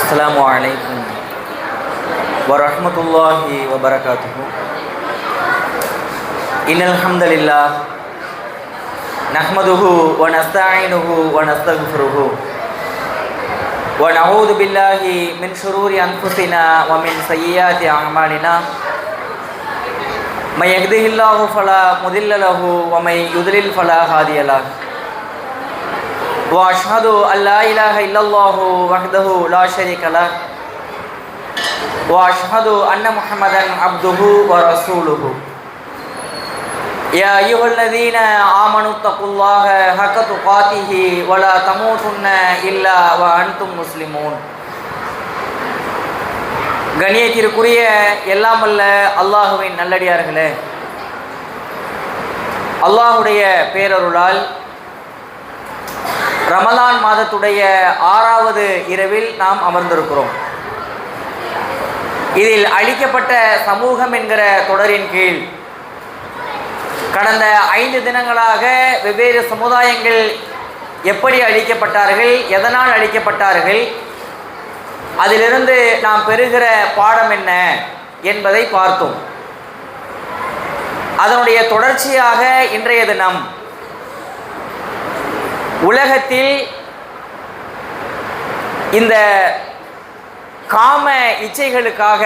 அஸ்ஸலாமு அலைக்கும் வரஹ்மத்துல்லாஹி வபரகாத்துஹு. இன்னல் ஹம்தலில்லாஹ் நஹ்மதுஹு வ நஸ்தஈனுஹு வ நஸ்தக்ஃபிருஹு வ நஊது பில்லாஹி மின் ஷுரூரி அன்ஃபுஸினா வ மின் ஸய்யிஆத்தி அஅமாலினா. மை யஹ்திஹில்லாஹு ஃபலா முதில்ல லஹு வ மை யுத்லில் ஃபலா ஹாதிய லஹு. وأشهد أن لا إله إلا الله وحده لا شريك له وأشهد أن محمدا عبده ورسوله. يا أيها الذين آمنوا اتقوا الله حق تقاته ولا تموتن إلا وأنتم مسلمون. கண்ணியத்திற்குரிய எல்லாம் வல்ல அல்லாஹுவின் நல்லடியார்களே, அல்லாஹுடைய பேரருளால் ரமலான் மாதத்துடைய 6வது இரவில் நாம் அமர்ந்திருக்கிறோம். இதில் அளிக்கப்பட்ட சமூகம் என்கிற தொடரின் கீழ் கடந்த 5 தினங்களாக வெவ்வேறு சமுதாயங்கள் எப்படி அளிக்கப்பட்டார்கள், எதனால் அளிக்கப்பட்டார்கள், அதிலிருந்து நாம் பெறுகிற பாடம் என்ன என்பதை பார்த்தோம். அதனுடைய தொடர்ச்சியாக இன்றைய தினம் உலகத்தில் இந்த காம இச்சைகளுக்காக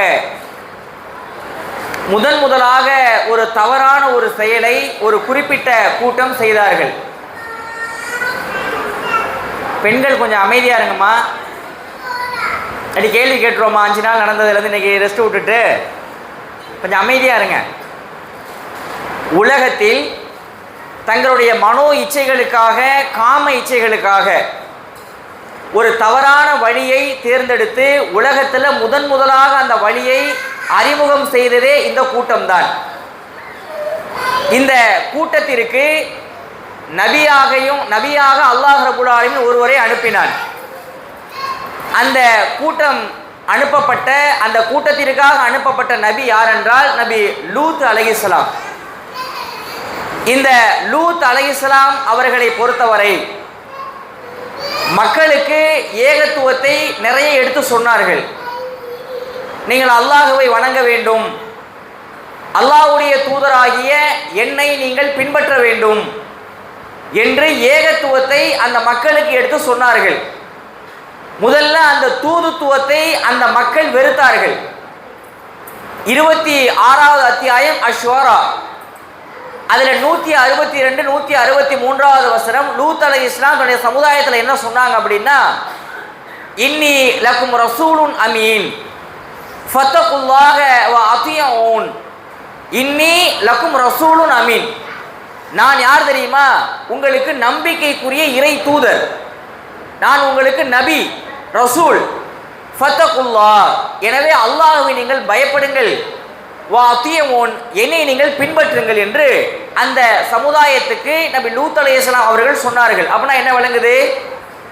முதலாக ஒரு தவறான ஒரு செயலை ஒரு குறிப்பிட்ட கூட்டம் செய்தார்கள். பெண்கள் கொஞ்சம் அமைதியா இருங்கம்மா. அடி கேள்வி கேட்டுருவோம்மா. 5 நாள் நடந்ததுலேருந்து இன்னைக்கு ரெஸ்ட் விட்டுட்டு கொஞ்சம் அமைதியா இருங்க. உலகத்தில் தங்களுடைய மனோ இச்சைகளுக்காக, காம இச்சைகளுக்காக ஒரு தவறான வழியை தேர்ந்தெடுத்து உலகத்தில் முதலாக அந்த வழியை அறிமுகம் செய்ததே இந்த கூட்டம்தான். இந்த கூட்டத்திற்கு நபியாக அல்லாஹ் ரப்புல் ஆலமீன் ஒருவரை அனுப்பினான். அந்த கூட்டம் அனுப்பப்பட்ட அந்த கூட்டத்திற்காக அனுப்பப்பட்ட நபி யார் என்றால் நபி லூத் அலைஹிஸ்ஸலாம். இந்த லூத் அலைஹிஸ்ஸலாம் அவர்களை பொறுத்தவரை மக்களுக்கு ஏகத்துவத்தை நிறைய எடுத்து சொன்னார்கள். நீங்கள் அல்லாஹுவை வணங்க வேண்டும், அல்லாஹ்வுடைய தூதராகிய என்னை நீங்கள் பின்பற்ற வேண்டும் என்று ஏகத்துவத்தை அந்த மக்களுக்கு எடுத்து சொன்னார்கள். முதல்ல அந்த தூதுத்துவத்தை அந்த மக்கள் வெறுத்தார்கள். 26வது அத்தியாயம் அஷ்ஷூரா, அதில் 162 163வது வசனம் லூத் அலைஹிஸ்ஸலாம் தன்னுடைய சமுதாயத்தில் என்ன சொன்னாங்க அப்படின்னா, இன்னி லக்கும் ரசூலுன் அமீன் ஃபத்தகுல்லாஹ வ அத்தியூன். இன்னி லக்கும் ரசூலுன் அமீன், நான் யார் தெரியுமா? உங்களுக்கு நம்பிக்கைக்குரிய இறை தூதர், நான் உங்களுக்கு நபி ரசூல். ஃபத்தகுல்லாஹ், எனவே அல்லாஹ்வை நீங்கள் பயப்படுங்கள், வாத்தியமோன், என்னை நீங்கள் பின்பற்றுங்கள் என்று அந்த சமுதாயத்துக்கு நபி லூத் அலைஹிஸ்ஸலாம் அவர்கள் சொன்னார்கள். அப்படின்னா என்ன விளங்குது?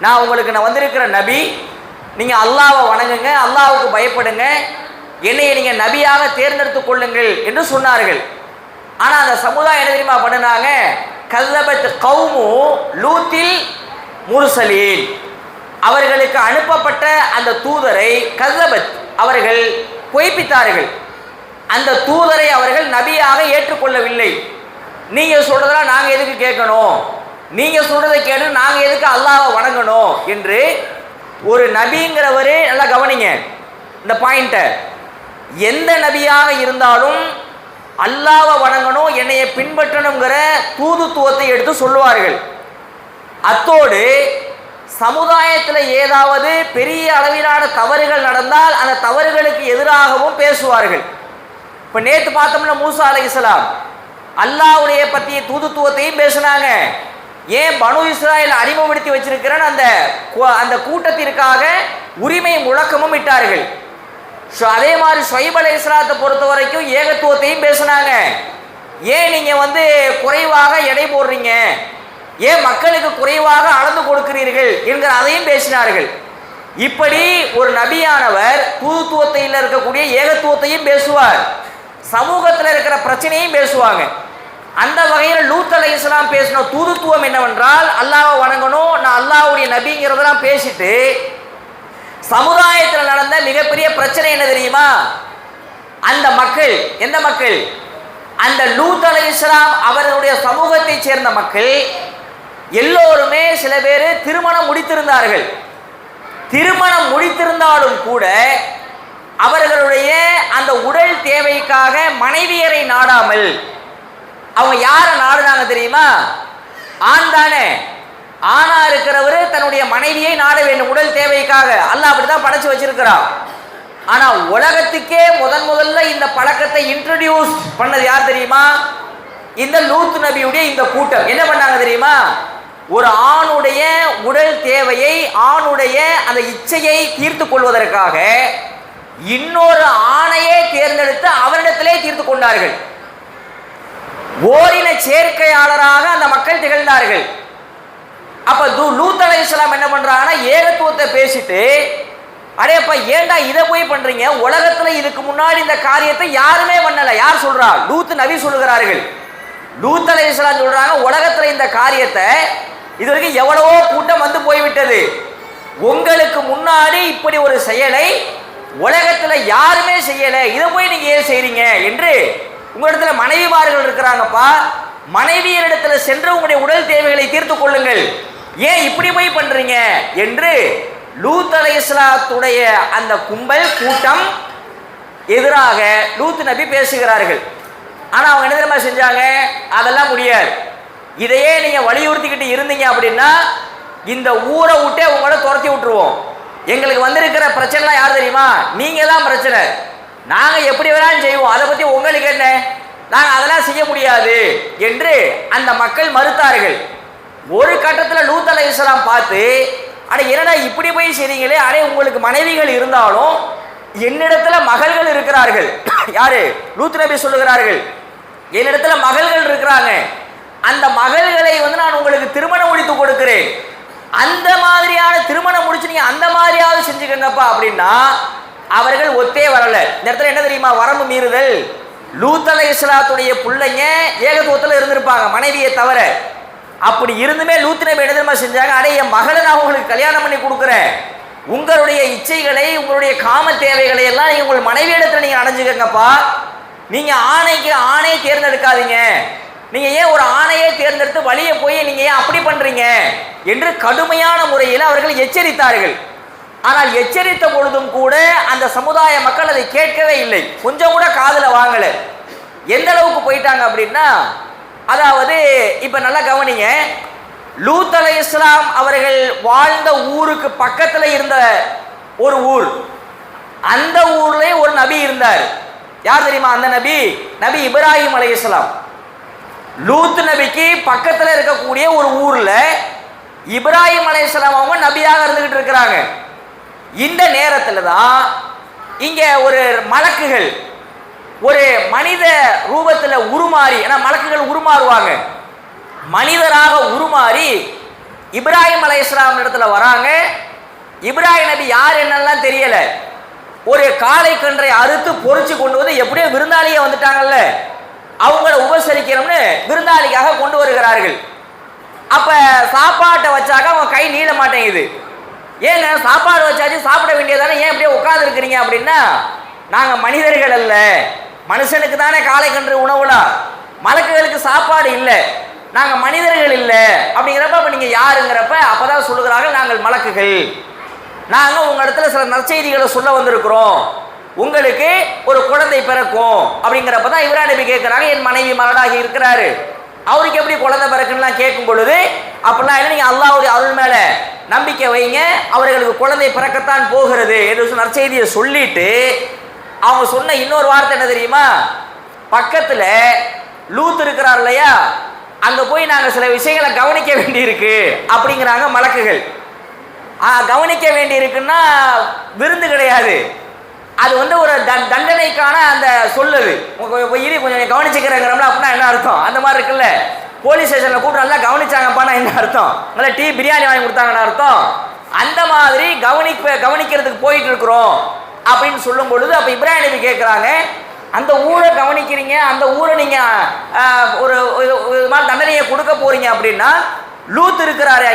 நான் வந்திருக்கிற நபி, நீங்க அல்லாஹ்வை வணங்குங்க, அல்லாஹ்வுக்கு பயப்படுங்க, என்னையை நீங்க நபியாக தேர்ந்தெடுத்துக் கொள்ளுங்கள் என்று சொன்னார்கள். ஆனா அந்த சமுதாயம் என்ன தெரியுமா பண்ணினாங்க? கல்லபத் கௌமு லூத்தில் முர்சலீன், அவர்களுக்கு அனுப்பப்பட்ட அந்த தூதரை கல்லபத், அவர்கள் பொய்ப்பித்தார்கள். அந்த தூதரை அவர்கள் நபியாக ஏற்றுக்கொள்ளவில்லை. நீங்க சொல்றதெல்லாம் நாங்க எதுக்கு கேட்கணும், நீங்க சொல்றதை கேட்டு நாங்க எதுக்கு அல்லாஹ்வை வணங்கணும் என்று ஒரு நபிங்கிறவரே, நல்லா கவனிங்க இந்த பாயிண்ட்டை, எந்த நபியாக இருந்தாலும் அல்லாஹ்வை வணங்கணும், என்னைய பின்பற்றணுங்கிற தூதுத்துவத்தை எடுத்து சொல்லுவார்கள். அத்தோடு சமுதாயத்தில் ஏதாவது பெரிய அளவிலான தவறுகள் நடந்தால் அந்த தவறுகளுக்கு எதிராகவும் பேசுவார்கள். இப்போ நேற்று பார்த்தோம்னா மூசா அலைஹிஸ்ஸலாம் அல்லாஹ்வுடைய பற்றிய தூதுத்துவத்தையும் பேசினாங்க. ஏன் பனு இஸ்ராயேல் அறிமுகப்படுத்தி வச்சிருக்கிறேன்னு அந்த கூட்டத்திற்காக உரிமை முழக்கமும் இட்டார்கள். அதே மாதிரி ஷுஐப் அலைஹிஸ்ஸலாத்தை பொறுத்த வரைக்கும் ஏகத்துவத்தையும் பேசினாங்க. ஏன் நீங்கள் குறைவாக எடை போடுறீங்க, ஏன் மக்களுக்கு குறைவாக அளந்து கொடுக்கிறீர்கள் என்கிற அதையும் பேசினார்கள். இப்படி ஒரு நபியானவர் தூதுத்துவத்தில் இருக்கக்கூடிய ஏகத்துவத்தையும் பேசுவார், சமூகத்தில் இருக்கிற பிரச்சனையும் பேசுவாங்க. அந்த வகையில் லூத் அலைஹிஸ்ஸலாம் பேசின தூதுத்துவம் என்னவென்றால் அல்லாஹ்வை வணங்கணும், நான் அல்லாஹ்வுடைய நபிங்கிறதெல்லாம் பேசிட்டு சமுதாயத்தில் நடந்த மிகப்பெரிய பிரச்சனை என்ன தெரியுமா? அந்த மக்கள், எந்த மக்கள்? அந்த லூத் அலைஹிஸ்ஸலாம் அவர்களுடைய சமூகத்தை சேர்ந்த மக்கள் எல்லோருமே சில பேர் திருமணம் முடித்திருந்தார்கள். திருமணம் முடித்திருந்தாலும் கூட அவர்களுடைய அந்த உடல் தேவைக்காக மனைவியரை நாடாமல் அவங்க யாரை நாடுனாங்க தெரியுமா? ஆண் தானே. ஆணா இருக்கிறவர் தன்னுடைய மனைவியை நாட வேண்டும் உடல் தேவைக்காக. அல்லாஹ் அப்படிதான் படைச்சு வச்சிருக்கிறான். ஆனா உலகத்துக்கே முதல்ல இந்த பழக்கத்தை இன்ட்ரோடியூஸ் பண்ணது யார் தெரியுமா? இந்த லூத் நபியுடைய இந்த கூட்டம். என்ன பண்ணாங்க தெரியுமா? ஒரு ஆணுடைய உடல் தேவையை, ஆணுடைய அந்த இச்சையை தீர்த்து கொள்வதற்காக இன்னொரு ஆணையே தேர்ந்தெடுத்து அவரிடத்திலே தீர்த்து கொண்டார்கள். ஓரின சேர்க்கையாளராக அந்த மக்கள் திகழ்ந்தார்கள். அப்ப லூத் அலைஹிஸ்ஸலாம் என்ன பண்றாங்கன்னா, ஏகத்துவத்தை பேசிட்டு, அடேப்பா ஏண்டா இதை போய் பண்றீங்க? உலகத்துல இதுக்கு முன்னாடி இந்த காரியத்தை யாருமே பண்ணல. யார் சொல்றா? லூத் நபி சொல்லுகிறார்கள். லூத் அலைஹிஸ்ஸலாம் சொல்றாங்க, உலகத்துல இந்த காரியத்தை இதுவரைக்கும் எவ்வளவோ கூட்டம் வந்து போய்விட்டது. உங்களுக்கு முன்னாடி இப்படி ஒரு செயலை உலகத்துல யாருமே செய்யல, இதை போய் நீங்க ஏன் செய்றீங்க என்று உங்களிடத்துல மனைவிமார்கள் இருக்கிறாங்கப்பா, மனைவியரிடத்துல சென்று உங்களுடைய உடல் தேவைகளை தீர்த்து கொள்ளுங்கள், ஏன் இப்படி போய் பண்றீங்க என்று லூத் அலைஹிஸ்ஸலாத்துடைய அந்த கும்பல் கூட்டம் எதிராக லூத் நபி பேசுகிறார்கள். ஆனா அவங்க என்ன தெரியுமா செஞ்சாங்க? அதெல்லாம் முடியாது. இதையே நீங்க வலியுறுத்திக்கிட்டு இருந்தீங்க அப்படின்னா இந்த ஊரை விட்டே உங்களை துரத்தி விட்டுருவோம். எங்களுக்கு வந்திருக்கிற பிரச்சனைலாம் யார் தெரியுமா? நீங்க தான் பிரச்சனை. நாங்க எப்படி வேணாலும் செய்வோம், அதை பத்தி உங்களுக்கு என்ன, நாங்க அதெல்லாம் செய்ய முடியாது என்று அந்த மக்கள் மறுத்தார்கள். ஒரு கட்டத்தில் லூத் அலைஹிஸ்ஸலாம் பார்த்து, அட என்னடா இப்படி போய் செய்றீங்களே, அடே உங்களுக்கு மனைவிகள் இருந்தாலும் என்னிடத்துல மகள்கள் இருக்கிறார்கள். யாரு? லூத் நபி சொல்லுகிறார்கள், என்னிடத்துல மகள்கள் இருக்கிறாங்க, அந்த மகள்களை நான் உங்களுக்கு திருமணம் முடித்து கொடுக்கிறேன், அந்த மாதிரியான திருமணம் முடிச்சு நீங்க அந்த மாதிரியாவது செஞ்சுக்கங்கப்பா அப்படின்னா அவர்கள் ஒத்தே வரல. இந்த இடத்துல என்ன தெரியுமா வரம்பு மீறுதல்? லூத் அலைஹிஸ்ஸலாத்துடைய பிள்ளைங்க ஏகத்துவத்தில் இருந்திருப்பாங்க மனைவியை தவிர. அப்படி இருந்துமே லூத் நபி என்ன தெரியுமா செஞ்சாங்க? அடே என் மகளை நான் உங்களுக்கு கல்யாணம் பண்ணி கொடுக்குறேன், உங்களுடைய இச்சைகளை, உங்களுடைய காம தேவைகளை எல்லாம் நீங்க உங்கள் மனைவியிடத்துல நீங்க அடைஞ்சுக்கங்கப்பா, நீங்க ஆணைக்கு ஆணை தேர்ந்தெடுக்காதீங்க, நீங்க ஏன் ஒரு ஆணையை தேர்ந்தெடுத்து வழியை போய் நீங்க ஏன் அப்படி பண்றீங்க என்று கடுமையான முறையில் அவர்கள் எச்சரித்தார்கள். ஆனால் எச்சரித்த பொழுதும் கூட அந்த சமுதாய மக்கள் அதை கேட்கவே இல்லை, கொஞ்சம் கூட காதுல வாங்கல. எந்த அளவுக்கு போயிட்டாங்க அப்படின்னா, அதாவது இப்ப நல்லா கவனிங்க, லூத் அலைஹிஸ்ஸலாம் அவர்கள் வாழ்ந்த ஊருக்கு பக்கத்துல இருந்த ஒரு ஊர், அந்த ஊர்ல ஒரு நபி இருந்தார். யார் தெரியுமா அந்த நபி? நபி இப்ராஹிம் அலைஹிஸ்ஸலாம். லூத் நபிக்கு பக்கத்துல இருக்கக்கூடிய ஒரு ஊர்ல இப்ராஹிம் அலைஹிஸ்ஸலாம் அவங்க நபியாக இருந்துகிட்டு இருக்கிறாங்க. இந்த நேரத்துல தான் இங்க ஒரு மலக்குகள் ஒரு மனித ரூபத்துல உருமாறி, ஏன்னா மலக்குகள் உருமாறுவாங்க, மனிதராக உருமாறி இப்ராஹிம் அலைஹிஸ்ஸலாம் இடத்துல வராங்க. இப்ராஹிம் நபி யார் என்னெல்லாம் தெரியல, ஒரு காளை கன்றை அறுத்து பொறிச்சு கொண்டு வந்து எப்படியோ விருந்தாளியே வந்துட்டாங்கல்ல, அவங்கள உபசரிக்கணும்னு விருந்தாளிக்காக கொண்டு வருகிறார்கள். அப்ப சாப்பாட்டை வச்சாக்க அவங்க கை நீள மாட்டேங்குது. ஏங்க சாப்பாடு வச்சாச்சு சாப்பிட வேண்டியதானே, ஏன் இப்படியே உட்கார்ந்து இருக்கிறீங்க அப்படின்னா, நாங்க மனிதர்கள் அல்ல, மனுஷனுக்கு தானே காளை கன்று உணவுலாம், மலக்குகளுக்கு சாப்பாடு இல்லை, நாங்க மனிதர்கள் இல்லை அப்படிங்கிறப்ப அப்ப நீங்க யாருங்கிறப்ப அப்பதான் சொல்லுகிறார்கள், நாங்கள் மலக்குகள், நாங்க உங்க இடத்துல சில நற்செய்திகளை சொல்ல வந்திருக்கிறோம், உங்களுக்கு ஒரு குழந்தை பிறக்கும் அப்படிங்கிறப்பதான் இப்ராஹிம் நபி கேட்கிறாங்க, என் மனைவி மலடாகி இருக்கிறாரு, அவருக்கு எப்படி குழந்தை பிறக்குன்னா கேட்கும் பொழுது, அப்படிலாம் இல்லை, நீங்க அல்லாஹ்வுடைய அருள் மேல நம்பிக்கை வைங்க, அவர்களுக்கு குழந்தை பிறக்கத்தான் போகிறது என்று நற்செய்தியை சொல்லிட்டு அவங்க சொன்ன இன்னொரு வார்த்தை என்ன தெரியுமா? பக்கத்துல லூத் இருக்கிறார் இல்லையா, அங்க போய் நாங்க சில விஷயங்களை கவனிக்க வேண்டி இருக்கு அப்படிங்கிறாங்க மலக்குகள். கவனிக்க வேண்டி இருக்குன்னா விருந்து கிடையாது, அது ஒரு தண்டனைக்கான அந்த சொல்லுது, கொஞ்சம் கவனிச்சுக்கிறேங்கிறோம்ல அப்படின்னா என்ன அர்த்தம்? அந்த மாதிரி இருக்குல்ல, போலீஸ் ஸ்டேஷன்ல கூப்பிட்டு நல்லா கவனிச்சாங்கப்பானா என்ன அர்த்தம்? நல்லா டீ பிரியாணி வாங்கி கொடுத்தாங்கன்னு அர்த்தம். அந்த மாதிரி கவனிக்கிறதுக்கு போயிட்டு இருக்கிறோம் அப்படின்னு சொல்லும் பொழுது அப்ப இப்ராஹிம் நபி கேட்கிறாங்க, அந்த ஊரை கவனிக்கிறீங்க, அந்த ஊரை நீங்க ஒரு மாதிரி தண்டனையை கொடுக்க போறீங்க அப்படின்னா லூத் இருக்கிறாரு,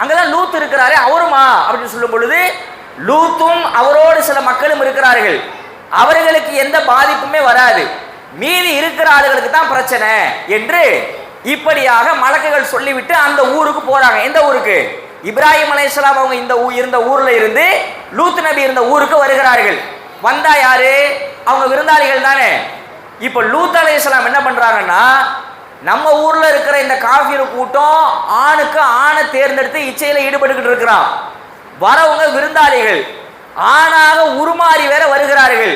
அங்கதான் லூத் இருக்கிறாரு அவருமா அப்படின்னு சொல்லும் பொழுது லூத்தும் அவரோடு சில மக்களும் இருக்கிறார்கள், அவர்களுக்கு எந்த பாதிப்புமே வராது, மீதி இருக்கிற ஆளுகளுக்கு தான் பிரச்சனை என்று இப்படியாக மலக்குகள் சொல்லிவிட்டு அந்த ஊருக்கு போறாங்க. எந்த ஊருக்கு? இப்ராஹிம் அலைஹிஸ்ஸலாம் அவங்க இருந்த ஊர்ல இருந்து லூத் நபி இருந்த ஊருக்கு வருகிறார்கள். வந்தா யாரு? அவங்க விருந்தாளிகள் தானே. இப்ப லூத் அலைஹிஸ்ஸலாம் என்ன பண்றாங்கன்னா, நம்ம ஊர்ல இருக்கிற இந்த காஃபிர் கூட்டம் ஆணுக்கு ஆணை தேர்ந்தெடுத்து இச்சையில ஈடுபட்டுக்கிட்டு இருக்கிறான். வரவங்க விருந்தாளிகள் ஆணாக உருமாறி வேற வருகிறார்கள்.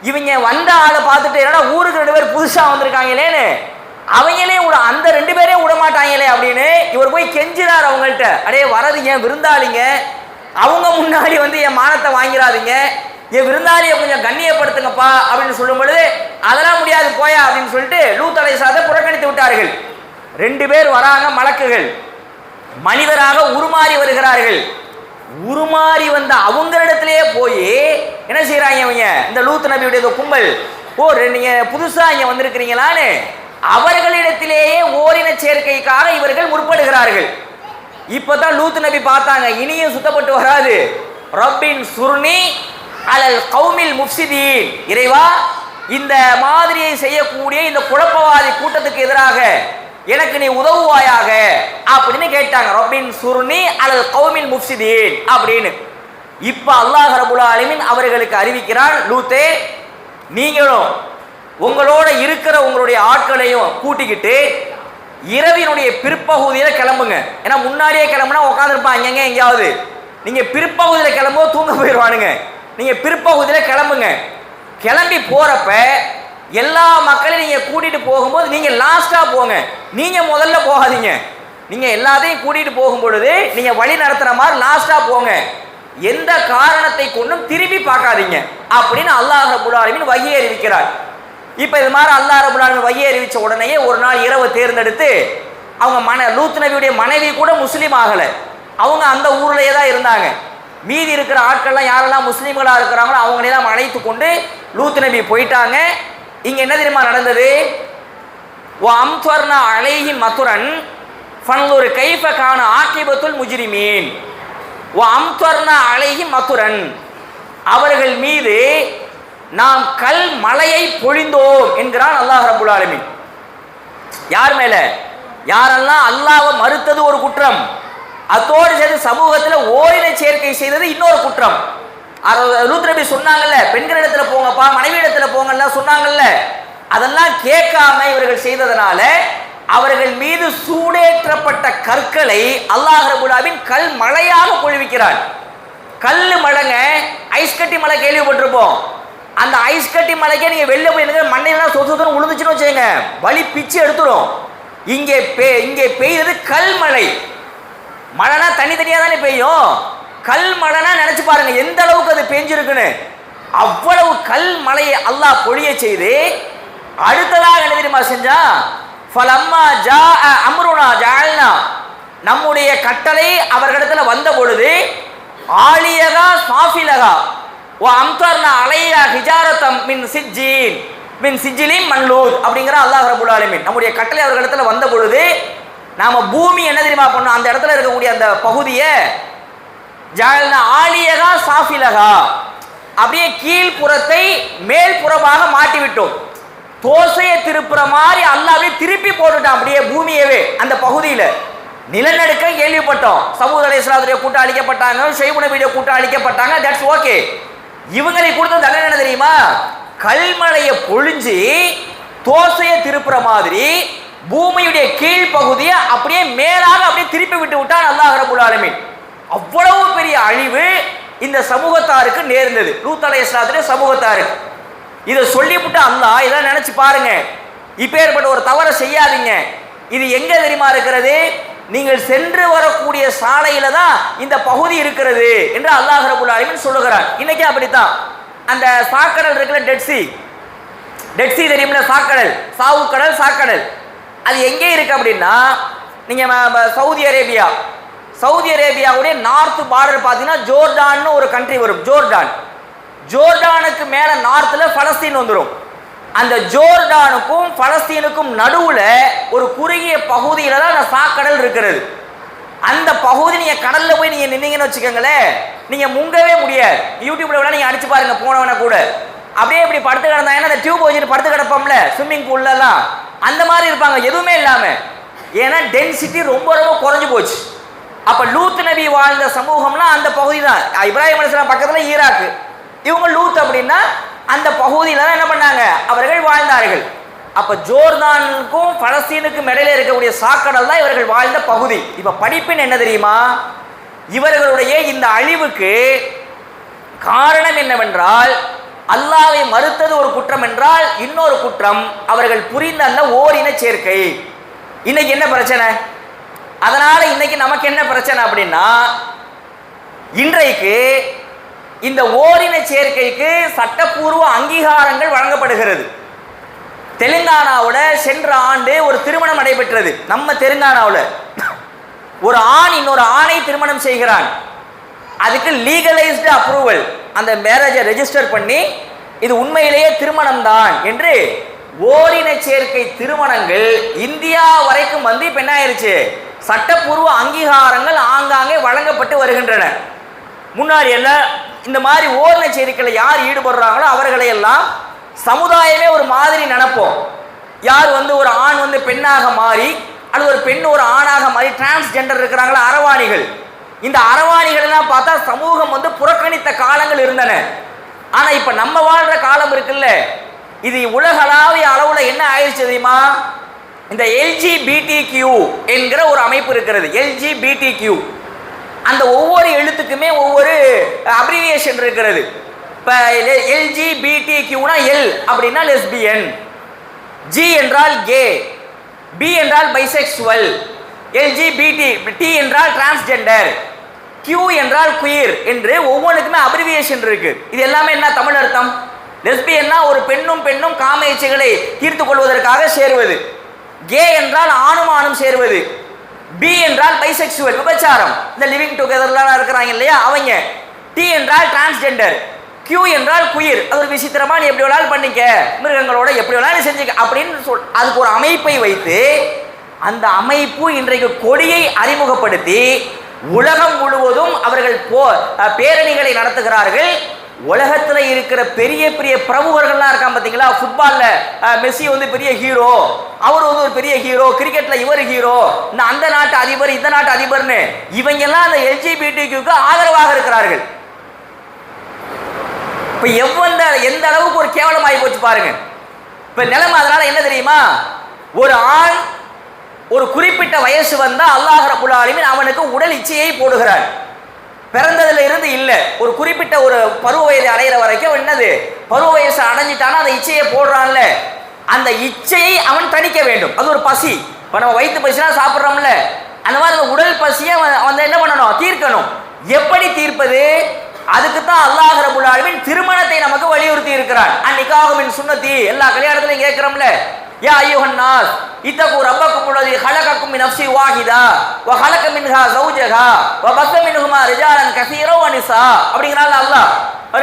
இவங்க வந்த ஆளை பார்த்துட்டு என்னடா ஊருக்கு 2 பேர் புதுசா வந்திருக்காங்களேன்னு அவங்களே அந்த 2 பேரையும் விட மாட்டாங்களே அப்படின்னு இவர் போய் கெஞ்சினார் அவங்கள்ட்ட. அடே வரது என் விருந்தாளிங்க, அவங்க முன்னாடி என் மானத்தை வாங்கிறாதீங்க, என் விருந்தாளியை கொஞ்சம் கண்ணியப்படுத்துங்கப்பா அப்படின்னு சொல்லும் பொழுது அதெல்லாம் முடியாது போயா அப்படின்னு சொல்லிட்டு லூத் அலைஹிஸ்ஸலாத்தை புறக்கணித்து விட்டார்கள். 2 பேர் வராங்க, மலக்குகள் மனிதராக உருமாறி வருகிறார்கள். உருமாறி வந்த அவங்களிடத்திலேயே போய் என்ன செய்யறாங்க இவங்க, இந்த லூத் நபியுடைய கும்பல், நீங்க புதுசா இங்க வந்திருக்கிறீங்களான்னு அவர்களிடத்திலேயே ஓரின சேர்க்கைக்காக இவர்கள் முற்படுகிறார்கள். இப்பதான் லூத் நபி பார்த்தாங்க, இனியும் சுத்தப்பட்டு வராது. ரப்பின் சுர்னி அலல் கௌமில் முஃப்சிதீன், இறைவா இந்த மாதிரியை செய்யக்கூடிய இந்த குழப்பவாதி கூட்டத்துக்கு எதிராக எனக்கு நீ உதவுவாயாக அப்படின்னு கேட்டாங்க. ரப்பின் சுர்னி அலல் கௌமில் முஃப்சிதீன் அப்படின்னு. இப்ப அல்லாஹ் ரப்பல் ஆலமீன் அவர்களுக்கு அறிவிக்கிறான், லூத்தே நீங்களும் உங்களோட இருக்கிற உங்களுடைய ஆட்களையும் கூட்டிக்கிட்டு இரவினுடைய பிற்பகுதியில கிளம்புங்க. ஏன்னா முன்னாடியே கிளம்புனா உட்காந்துருப்பான் எங்கேயாவது, நீங்க பிற்பகுதியில கிளம்பும் தூங்க போயிடுவானுங்க. நீங்க பிற்பகுதியில கிளம்புங்க. கிளம்பி போறப்ப எல்லா மக்களையும் நீங்க கூட்டிட்டு போகும்போது நீங்க லாஸ்டா போங்க, நீங்க முதல்ல போகாதீங்க. நீங்க எல்லாத்தையும் கூட்டிட்டு போகும் பொழுது நீங்க வழி நடத்துற மாதிரி லாஸ்டா போங்க, எந்த காரணத்தை கொண்டும் திரும்பி பார்க்காதீங்க அப்படின்னு அல்லாஹ் ரப்பல் ஆலமீன் வஹி அறிவிக்கிறார். இப்ப இது மாதிரி அல்லாஹ் ரப்பல் ஆலமீன் வஹி அறிவிச்ச உடனேயே ஒரு நாள் இரவு தேர்ந்தெடுத்து அவங்க லூத் நபியுடைய மனைவி கூட முஸ்லீம் ஆகல, அவங்க அந்த ஊர்லயே தான் இருந்தாங்க. மீதி இருக்கிற ஆட்கள்லாம் யாரெல்லாம் முஸ்லீம்களா இருக்கிறாங்களோ அவங்களெல்லாம் அழைத்து கொண்டு லூத் நபி போயிட்டாங்க. இங்க என்ன தெரியுமா நடந்தது? அம்த்வர்னா அலைஹிம் மத்ரன் ஃபன்துர் கைஃப கான ஆகிபத்துல் முஜ்ரிமீன். அம்த்வர்னா அலைஹிம் மத்ரன், அவர்கள் மீது நாம் கல் மலையை பொழிந்தோம் என்கிறான் அல்லாஹ் ரப்பல் ஆலமீன். யார் மேல? யாரெல்லாம் அல்லாஹ்வை மறுத்தது ஒரு குற்றம், அதோடு சேர்த்து சமூகத்தில் ஓரின சேர்க்கை செய்தது இன்னொரு குற்றம். லூத் நபி சொன்னாங்கல்ல, பெண்களிடத்துல போங்கப்பா, மனைவி இடத்துல போங்கல்ல சொன்னாங்கல்ல, அதெல்லாம் கேட்காம இவர்கள் செய்ததனால அவர்கள் மீது சூடேற்றப்பட்ட கற்களை அல்லாஹ் ரப்பல் ஆலமீன் கல் மழையாக பொழிவிக்கிறார். கல் மழைங்க, ஐஸ் கட்டி மலை கேள்விப்பட்டிருப்போம். அந்த ஐஸ் கட்டி மலைக்கே நீங்க வெளில போய் மண்ணையெல்லாம் சொத்து உழுந்துச்சுன்னு வச்சுங்க, வலி பிச்சு எடுத்துடும். இங்கே பெய்தது கல் மழை. மழைனா தனித்தனியா தானே பெய்யும், கல் மழைனா நினைச்சு பாருங்க எந்த அளவுக்கு அது பெஞ்சிருக்குன்னு. அவ்வளவு கல் மலையை அல்லாஹ் பொழிய செய்து அடுத்ததாக என்ன தெரியுமா செஞ்சா, ஃபலம்மா ஜாஅ அம்ருனா ஜஅல்னா, நம்முடைய கட்டளை அவர்களிடத்துல வந்த பொழுது ஆலியகா சாஃபிலகா வ அம்தர்னா அலைஹா ஹிஜாரத்தம் மின் சிஜ்ஜிலின் மன்லூத் அப்படிங்கிற அல்லாஹ் ரப்பல் ஆலமீன். நம்முடைய கட்டளை அவர்களிடத்துல வந்த பொழுது நாம பூமி என்ன தெரியுமா பண்ணோம், அந்த இடத்துல இருக்கக்கூடிய அந்த பகுதியை ஜஅல்னா ஆலியகா சாஃபிலகா, அப்படியே கீழ்ப்புறத்தை மேல்புறமாக மாட்டி விட்டோம். தோசையை திருப்புற மாதிரி அல்லாஹ் அப்படியே திருப்பி போட்டுட்டான் அப்படியே பூமியவே. அந்த பகுதியில நிலநடுக்க கேள்விப்பட்டோம், சமூத் அலைஹிஸ்ஸலாத்துடைய கூட்டம் அழிக்கப்பட்டாங்க, ஷுஐப் நபியுடைய கூட்டம் அழிக்கப்பட்டாங்க, தட்ஸ் ஓகே. இவங்களை கொடுத்த தண்டனை என்ன தெரியுமா, கல்மழையை பொழிஞ்சு தோசையை திருப்புற மாதிரி பூமியுடைய கீழ் பகுதியை அப்படியே மேலாக அப்படியே திருப்பி விட்டு விட்டான் அல்லாஹ் ரப்பல் ஆலமீன். அவ்வளவு பெரிய அழிவு இந்த சமூகத்தாருக்கு நேர்ந்தது, லூத் அலைஹிஸ்ஸலாத்துடைய சமூகத்தாருக்கு. இதை சொல்லிவிட்டு அல்லாஹ் இதெல்லாம் நினைச்சு பாருங்க, இப்பேற்பட்ட ஒரு தவறை செய்யாதீங்க. இது எங்க தெரியுமா இருக்கிறது, நீங்கள் சென்று வரக்கூடிய சாலையில தான் இந்த பகுதி இருக்கிறது என்று அல்லாஹ் ரப்பல் ஆலமீன் சொல்லுகிறார். இன்னைக்கு அப்படித்தான். அந்த சாக்கடல் இருக்குல்ல, டெட் சி தெரியுமில்ல, சாக்கடல், சாவு கடல், சாக்கடல், அது எங்கே இருக்கு அப்படின்னா, நீங்க சவுதி அரேபியாவுடைய நார்த் பார்டர் பார்த்தீங்கன்னா ஜோர்டான்னு ஒரு கண்ட்ரி வரும், ஜோர்டானுக்கு மேல நார்த்ல பலஸ்தீன் வந்துடும். அந்த ஜோர்டானுக்கும் பலஸ்தீனுக்கும் நடுவுல ஒரு குறுகிய பகுதியில தான் அந்த சாக்கடல் இருக்கிறது. அந்த பகுதி நீங்க கடல்ல போய் நீங்க நின்னீங்கன்னு வச்சுக்கோங்களேன், நீங்க முங்கவே முடியாது. யூடியூப்ல வேணா நீங்க அடிச்சு பாருங்க, போனவன கூட அப்படியே இப்படி படுத்து கிடந்தாங்கன்னா அந்த டியூப் வச்சுட்டு படுத்து கிடப்போம்ல ஸ்விம்மிங் பூல்ல எல்லாம், அந்த மாதிரி இருப்பாங்க எதுவுமே இல்லாம. ஏன்னா டென்சிட்டி ரொம்ப ரொம்ப குறைஞ்சு போச்சு. அப்ப லூத் நபி வாழ்ந்த சமூகம்னா அந்த பகுதி தான். இப்ராஹிம் அலைஹிஸ்ஸலாம் பக்கத்துல ஈராக்கு, இவங்க லூத் அப்படின்னா அந்த பகுதியில தான் என்ன பண்ணாங்க, அவர்கள் வாழ்ந்தார்கள். அப்ப ஜோர்தானுக்கும் பலஸ்தீனுக்கும் இடையில இருக்கக்கூடிய சாக்கடல் தான் இவர்கள் வாழ்ந்த பகுதி. இப்ப படிப்பின் என்ன தெரியுமா, இவர்களுடைய இந்த அழிவுக்கு காரணம் என்னவென்றால், அல்லாஹ்வை மறுத்தது ஒரு குற்றம் என்றால் இன்னொரு குற்றம் அவர்கள் புரிந்த அந்த ஓரின சேர்க்கை. இன்னைக்கு என்ன பிரச்சனை, அதனால இன்னைக்கு நமக்கு என்ன பிரச்சனை அப்படின்னா, இன்றைக்கு இந்த ஓரின சேர்க்கைக்கு சட்டப்பூர்வ அங்கீகாரங்கள் வழங்கப்படுகிறது. தெலுங்கானாவோட சென்ற ஆண்டு ஒரு திருமணம் நடைபெற்றது. நம்ம தெலுங்கானாவில் ஒரு ஆண் இன்னொரு ஆணை திருமணம் செய்கிறான். அதுக்கு லீகலைஸ்டு அப்ரூவல், அந்த மேரேஜை ரெஜிஸ்டர் பண்ணி இது உண்மையிலேயே திருமணம் தான் என்று ஓரின சேர்க்கை திருமணங்கள் இந்தியா வரைக்கும் வந்து இப்ப என்ன ஆயிருச்சு, சட்டப்பூர்வ அங்கீகாரங்கள் ஆங்காங்கே வழங்கப்பட்டு வருகின்றன. முன்னாடி எல்லாம் இந்த மாதிரி ஓரின சேர்க்கையில் யார் ஈடுபடுறாங்களோ அவர்களை எல்லாம் சமுதாயமே ஒரு மாதிரி நினைப்போம். யார் வந்து ஒரு ஆண் வந்து பெண்ணாக மாறி அல்லது ஒரு பெண் ஒரு ஆணாக மாறி டிரான்ஸ்ஜெண்டர் இருக்கிறாங்களா அரவாணிகள், இந்த அரவாணிகள் எல்லாம் பார்த்தா சமூகம் வந்து புறக்கணித்த காலங்கள் இருந்தன. ஆனா இப்ப நம்ம வாழ்ற காலம் இருக்குல்ல, இது உலகளாவிய அளவுல என்ன ஆயிடுச்சு தெரியுமா, இந்த LGBTQ என்கிற ஒரு அமைப்பு இருக்கிறது. LGBTQ அந்த ஒவ்வொரு எழுத்துக்குமே ஒவ்வொரு அப்ரிவியேஷன் இருக்கிறது. இப்போ LGBTQனா எல் அப்படின்னா லெஸ்பியன், G என்றால் கே, B என்றால் பைசெக்சுவல், T என்றால் டிரான்ஸ்ஜெண்டர், Q என்றால் குயர் என்று ஒவ்வொன்றுக்குமே அப்ரிவியேஷன் இருக்கு. இது எல்லாமே என்ன தமிழ் அர்த்தம், லெஸ்பியன்னா ஒரு பெண்ணும் காம இச்சைகளை தீர்த்து கொள்வதற்காக சேருவது, கே என்றால் ஆணும் ஆணும் சேருவது, B என்றால் பைசெக்சுவல் விபச்சாரம், இந்த லிவிங் டுகெதர்லாம் இருக்கிறாங்க இல்லையா அவங்க, T என்றால் டிரான்ஸ்ஜெண்டர், Q என்றால் குயிர், அது ஒரு விசித்திரமா நீ எப்படி வேணாலும் பண்ணிக்க, மிருகங்களோட எப்படி வேணாலும் செஞ்சுக்க அப்படின்னு அதுக்கு ஒரு அமைப்பை வைத்து அந்த அமைப்பு இன்றைக்கு கொடியை அறிமுகப்படுத்தி உலகம் முழுவதும் அவர்கள் பேரணிகளை நடத்துகிறார்கள். உலகத்துல இருக்கிற பெரிய பெரிய பிரமுகர்கள்லாம் இருக்கான் பாத்தீங்களா, ஃபுட்பால்ல மெஸ்ஸி வந்து பெரிய ஹீரோ, அவர் வந்து ஒரு பெரிய ஹீரோ, கிரிக்கெட்ல இவர் ஹீரோ, அந்த நாட்டு அதிபர் இந்த நாட்டு அதிபர்னு இவங்க எல்லாம் அந்த LGBTQ ஆதரவாக இருக்கிறார்கள். இப்ப எந்த அளவுக்கு ஒரு கேவலமாகி போச்சு பாருங்க. இப்ப நிலைமை அதனால என்ன தெரியுமா, ஒரு ஆண் ஒரு குறிப்பிட்ட வயசு வந்தா அல்லாஹ் ரப்பல் ஆலமீன் அவனுக்கு உடல் இச்சையை போடுகிறார். பிறந்ததுல இருந்து இல்ல, ஒரு குறிப்பிட்ட ஒரு பருவ வயதை அடைகிற வரைக்கும் என்னது, பருவ வயசு அடைஞ்சிட்டானா அந்த இச்சையை போடுறான்ல, அந்த இச்சையை அவன் தணிக்க வேண்டும். அது ஒரு பசி. இப்ப நம்ம வயிற்று பசினா சாப்பிட்றோம்ல, அந்த மாதிரி அந்த உடல் பசியை வந்து என்ன பண்ணணும், தீர்க்கணும். எப்படி தீர்ப்பது, அதுக்கு தான் அல்லாஹ் ரப்பல் ஆலமீன் திருமணத்தை நமக்கு வலியுறுத்தி இருக்கிறான். அன்னிகாஹு மின் சுன்னதி, எல்லா கல்யாணத்திலையும் கேட்கிறோம்ல, யா அய்யுஹன் நாஸ் இத்தகு ரப்பக்கும் அல்லதி ஹலகக்கும் மின் நஃப்ஸி வாஹிதா வ ஹலக மின்ஹா ஸௌஜஹா வ பஸ மின்ஹுமா ரிஜாலன் கஸீரா வ நிஸா அப்படிங்கறால அல்லாஹ்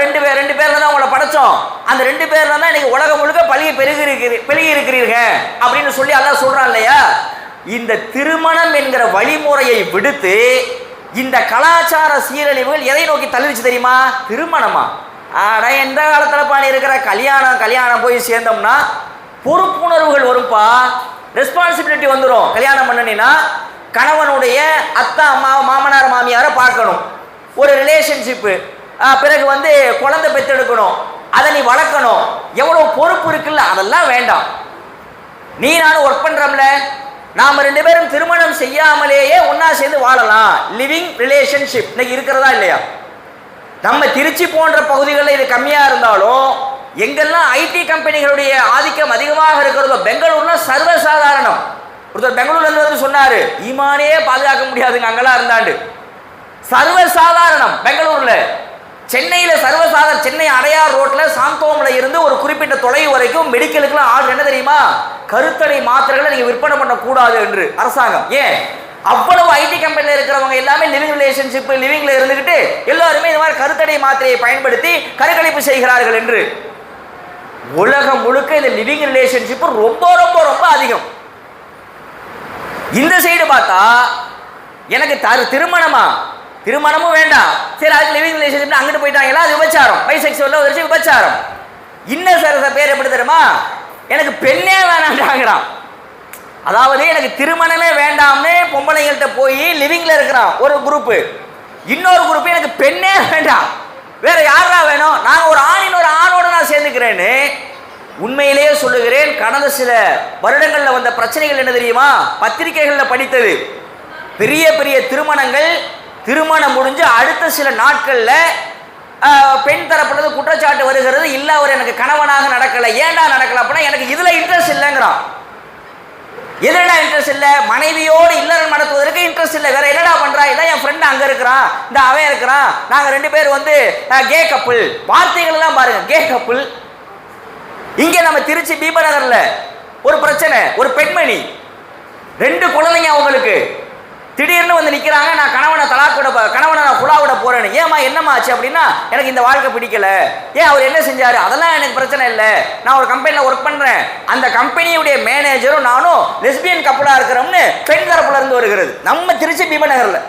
ரெண்டு பேர்ல தான் உங்களை படைச்சோம், அந்த ரெண்டு பேர்ல தான் இன்னைக்கு உலகம் முழுக்க பெருகி இருக்கிறீங்க அப்படின்னு சொல்லி அல்லாஹ் சொல்றான் இல்லையா. இந்த திருமணம் என்கிற வழிமுறையை விடுத்து இந்த கலாச்சார சீரழிவுகள் எதை நோக்கி தள்ளிச்சு தெரியுமா, திருமணமா. ஆனா எந்த காலத்துல பாணி இருக்கிற கல்யாணம் போய் சேர்ந்தோம்னா பொறுப்புணர்வுகள் வரும்பா, ரெஸ்பான்சிபிலிட்டி வந்துடும். கல்யாணம் பண்ணனா கணவனுடைய அத்தா அம்மா மாமனார் மாமியாரை பார்க்கணும், ஒரு ரிலேஷன்ஷிப்பு, பிறகு வந்து குழந்தை பெற்றெடுக்கணும், அதை நீ வளர்க்கணும், எவ்வளவு பொறுப்பு இருக்குல்ல, அதெல்லாம் வேண்டாம். நீ நானும் ஒர்க் பண்றோம்ல, நாம ரெண்டு பேரும் திருமணம் செய்யாமலேயே ஒன்னா சேர்ந்து வாழலாம். லிவிங் ரிலேஷன்ஷிப் இன்னைக்கு இருக்கிறதா இல்லையா? நம்ம திருச்சி போன்ற பகுதிகளில் இது கம்மியா இருந்தாலும் எங்கெல்லாம் ஐடி கம்பெனிகளுடைய ஆதிக்கம் அதிகமாக இருக்கிறதோ, பெங்களூர்ல சர்வசாதாரணம். ஒருத்தர் பெங்களூர்ல இருந்து சொன்னாரு, ஈமானே பாதுகாக்க முடியாதுங்க அங்கெல்லாம் இருந்தாண்டு, சர்வசாதாரணம் பெங்களூர்ல. சென்னையில சர்வசாதாரண, சென்னை அடையார் ரோட்ல சாந்தோம்ல இருந்து ஒரு குறிப்பிட்ட தொலைவு வரைக்கும் மெடிக்கலுக்குலாம் ஆர்டர் என்ன தெரியுமா, கருத்தடை மாத்திரைகளை நீங்க விற்பனை பண்ண கூடாது என்று அரசாங்கம். ஏன், அவ்வளவு ஐடி கம்பெனில இருக்கிறவங்க எல்லாமே லிவிங் ரிலேஷன்ஷிப் லிவிங்ல இருந்துகிட்டு எல்லாருமே இந்த மாதிரி கருத்தடை மாத்திரையை பயன்படுத்தி கருக்கலைப்பு செய்கிறார்கள் என்று. உலகம் முழுக்க இந்த லிவிங் ரிலேஷன்ஷிப் ரொம்ப ரொம்ப ரொம்ப அதிகம். இந்த சைடு பார்த்தா எனக்கு திருமணமா? திருமணமும் வேண்டாம். சரி, அதுக்கு லிவிங் ரிலேஷன்ஷிப் அங்கிட்டு போயிட்டாங்களா, அது விபச்சாரம். பைசெக்சுவல் ஒரு விபச்சாரம். இன்னும் சில பேர் எப்படி தெரியுமா, எனக்கு பெண்ணே வேணான்றாங்கிறான். அதாவது எனக்கு திருமணமே வேண்டாம்னு பொம்பளைங்கள்ட்ட போய் லிவிங்ல இருக்கிறான் ஒரு குரூப். இன்னொரு குரூப் எனக்கு பெண்ணே வேண்டாம், வேற யாரா வேணும், நான் ஒரு ஆணின் ஒரு ஆணோட நான் சேர்ந்துக்கிறேன்னு. உண்மையிலேயே சொல்லுகிறேன், கடந்த சில வருடங்களில் வந்த பிரச்சனைகள் என்ன தெரியுமா? பத்திரிகைகளில் படித்தது. பெரிய பெரிய திருமணங்கள், திருமணம் முடிஞ்சு அடுத்த சில நாட்களில் பெண் தரப்பட்டது குற்றச்சாட்டு வருகிறது, இல்லை அவர் எனக்கு கணவனாக நடக்கலை. ஏண்டா நடக்கலை அப்படின்னா, எனக்கு இதில் இன்ட்ரெஸ்ட் இல்லைங்கிறான். எதுடா இன்ட்ரெஸ்ட் இல்லை? மனைவியோடு இல்லறம் நடத்துவதற்கு இன்ட்ரெஸ்ட் இல்லை. வேற என்னடா பண்றா? இதான் என் ஃப்ரெண்ட் அங்க இருக்கிறான், இந்த அவன் இருக்கிறான், நாங்க 2 பேர் கே கப்புள். வார்த்தைகள் எல்லாம் பாருங்க, கே கப்புள். இங்க நம்ம திருச்சி பீபநகர்ல ஒரு பிரச்சனை, ஒரு பெண்மணி 2 குழந்தைங்க அவங்களுக்கு, திடீர்னு நிக்கிறாங்க, நான் கணவனை நான் குழாவிட போறேன்னு. ஏமா என்னமா ஆச்சு அப்படின்னா, எனக்கு இந்த வாழ்க்கை பிடிக்கல. ஏன் அவர் என்ன செஞ்சாரு? அதெல்லாம் எனக்கு பிரச்சனை இல்லை, நான் ஒரு கம்பெனியில் ஒர்க் பண்றேன், அந்த கம்பெனியுடைய மேனேஜரும் நானும் லெஸ்பியன் கப்பலா இருக்கிறோம்னு பெண் தரப்புல இருந்து வருகிறது நம்ம திருச்சி பீபநகர்ல.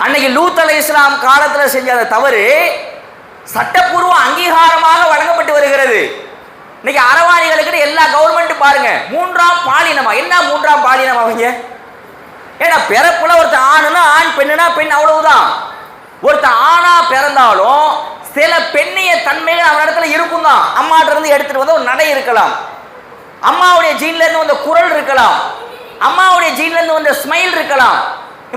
அன்னைக்கு லூத் அலைஹிஸ்ஸலாம் காலத்தில் செஞ்ச அந்த தவறு சட்டப்பூர்வ அங்கீகாரமாக வழங்கப்பட்டு வருகிறது. இன்னைக்கு அரவாணிகளுக்கு எல்லா கவர்மெண்ட் பாருங்க 3ஆம் பாலினமா. என்ன 3ஆம் பாலினமா அவங்க? ஏன்னா பிறப்புல ஒருத்தர் ஆணுன்னா ஆண், பெண்ணுனா பெண், அவ்வளவுதான். ஒருத்தர் ஆணா பிறந்தாலும் சில பெண்ணிய தன்மைகள் அவன் இடத்துல இருக்கும் தான். அம்மாட்ட இருந்து எடுத்துட்டு வந்த ஒரு நடை இருக்கலாம், அம்மாவுடைய ஜீன்ல இருந்து வந்த குரல் இருக்கலாம், அம்மாவுடைய ஜீன்ல இருந்து வந்த ஸ்மைல் இருக்கலாம்.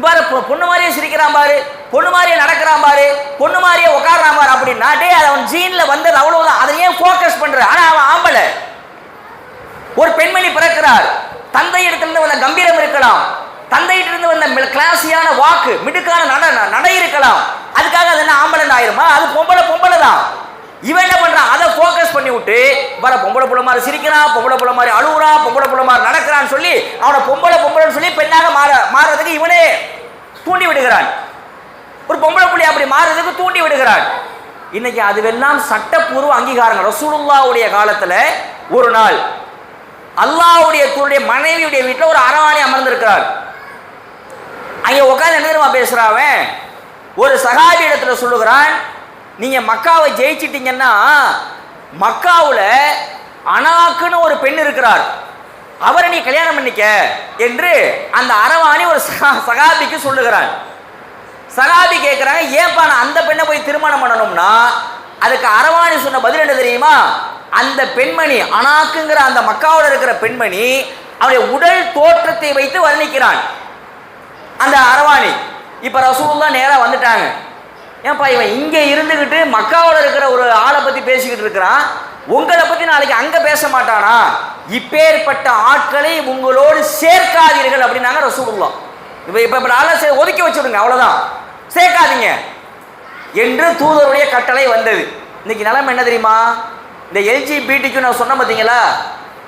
பாரு, பொண்ணு மாதிரியே சிரிக்கிறான் பாரு, பொண்ணு மாதிரியே நடக்கிறான் பாரு, பொண்ணு மாதிரியே உட்காரான் பாரு அப்படின்னா, அது அவன் ஜீன்ல வந்தது, அவ்வளவுதான். அதை ஏன் போக்கஸ் பண்ற? ஆனா அவன் ஆம்பளை. ஒரு பெண்மணி பிறக்கிறார், தந்தை இடத்திலிருந்து வந்த கம்பீரம் இருக்கலாம், தந்தையிட்டிருந்து வந்த கிளாஸியான வாக்கு, மிடுக்கான நடை இருக்கலாம். அதுக்காக அது என்ன ஆம்பளை ஆயிருமா? அது பொம்பளை தான். இவன் என்ன பண்றான்? அதை போக்கஸ் பண்ணி விட்டு வர பொம்பளை புள்ள மாதிரி சிரிக்கிறான், பொம்பளை புள்ள மாதிரி அழுகுறான், பொம்பளை புள்ள மாதிரி நடக்கிறான்னு சொல்லி அவனை பொம்பளைன்னு சொல்லி பெண்ணாக மாறுறதுக்கு இவனே தூண்டி விடுகிறான். ஒரு பொம்பளை புள்ளி அப்படி மாறுறதுக்கு தூண்டி விடுகிறான். இன்னைக்கு அதுவெல்லாம் சட்டப்பூர்வ அங்கீகாரங்கள். ரசூலுல்லாஹ்வுடைய காலத்துல ஒரு நாள் அல்லாஹ்வுடைய தூதருடைய மனைவியுடைய வீட்டில் ஒரு அரவாணி அமர்ந்திருக்கிறார். அங்கே உட்காந்து என்ன தெரியுமா பேசுறாவன்? ஒரு சஹாபி இடத்துல சொல்லுகிறான், நீங்க மக்காவை ஜெயிச்சிட்டீங்கன்னா மக்காவுல அனாக்குன்னு ஒரு பெண் இருக்கிறார், அவரை நீ கல்யாணம் பண்ணிக்க என்று அந்த அரவாணி ஒரு சகாபிக்கு சொல்லுகிறான். சகாபி கேட்கிறாங்க, ஏன்பா நான் அந்த பெண்ணை போய் திருமணம் பண்ணணும்னா? அதுக்கு அரவாணி சொன்ன பதில் என்ன தெரியுமா? அந்த பெண்மணி, அனாக்குங்கிற அந்த மக்காவோட இருக்கிற பெண்மணி, அவருடைய உடல் தோற்றத்தை வைத்து வர்ணிக்கிறான் அந்த அரவாணி. இப்ப ரசூலுல்லாஹ் நேரா வந்துட்டாங்க. ஏன்பா இவன் இங்க இருந்துகிட்டு மக்காவோட இருக்கிற ஒரு ஆளை பத்தி பேசிக்கிட்டு இருக்கிறான், உங்களை பத்தி நாளைக்கு அங்க பேச மாட்டானா? இப்பேற்பட்ட ஆட்களை உங்களோடு சேர்க்காதீர்கள் அப்படின்னாங்க ரசூலுல்லாஹ். இப்ப ஆளை ஒதுக்கி வச்சுடுங்க, அவ்வளவுதான், சேர்க்காதீங்க என்று தூதருடைய கட்டளை வந்தது. இன்னைக்கு நிலைமை என்ன தெரியுமா? இந்த எல்ஜிபிடிக்கு நான் சொன்ன பார்த்தீங்களா,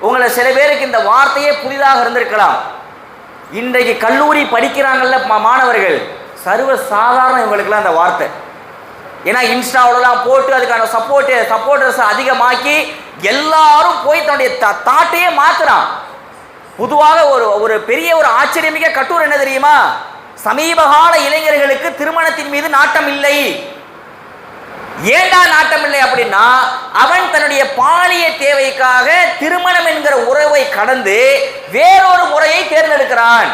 உங்களை சில பேருக்கு இந்த வார்த்தையே புதிதாக இருந்திருக்கலாம். இன்றைக்கு கல்லூரி படிக்கிறாங்கல்ல மாணவர்கள், சர்வ சாதாரண இவங்களுக்குலாம் அந்த வார்த்தை. ஏன்னா இன்ஸ்டாவிலலாம் போட்டு அதுக்கான சப்போர்ட்டர்ஸ் அதிகமாக்கி எல்லாரும் போய் தன்னுடைய தாட்டையே மாத்துறான். பொதுவாக ஒரு பெரிய ஒரு ஆச்சரியமிக்க கட்டுரை என்ன தெரியுமா? சமீபகால இளைஞர்களுக்கு திருமணத்தின் மீது நாட்டம் இல்லை. ஏண்டா நாட்டம் இல்லை அப்படின்னா, அவன் தன்னுடைய பாலிய தேவைக்காக திருமணம் என்கிற உறவை கடந்து வேறொரு முறையை தேர்ந்தெடுக்கிறான்.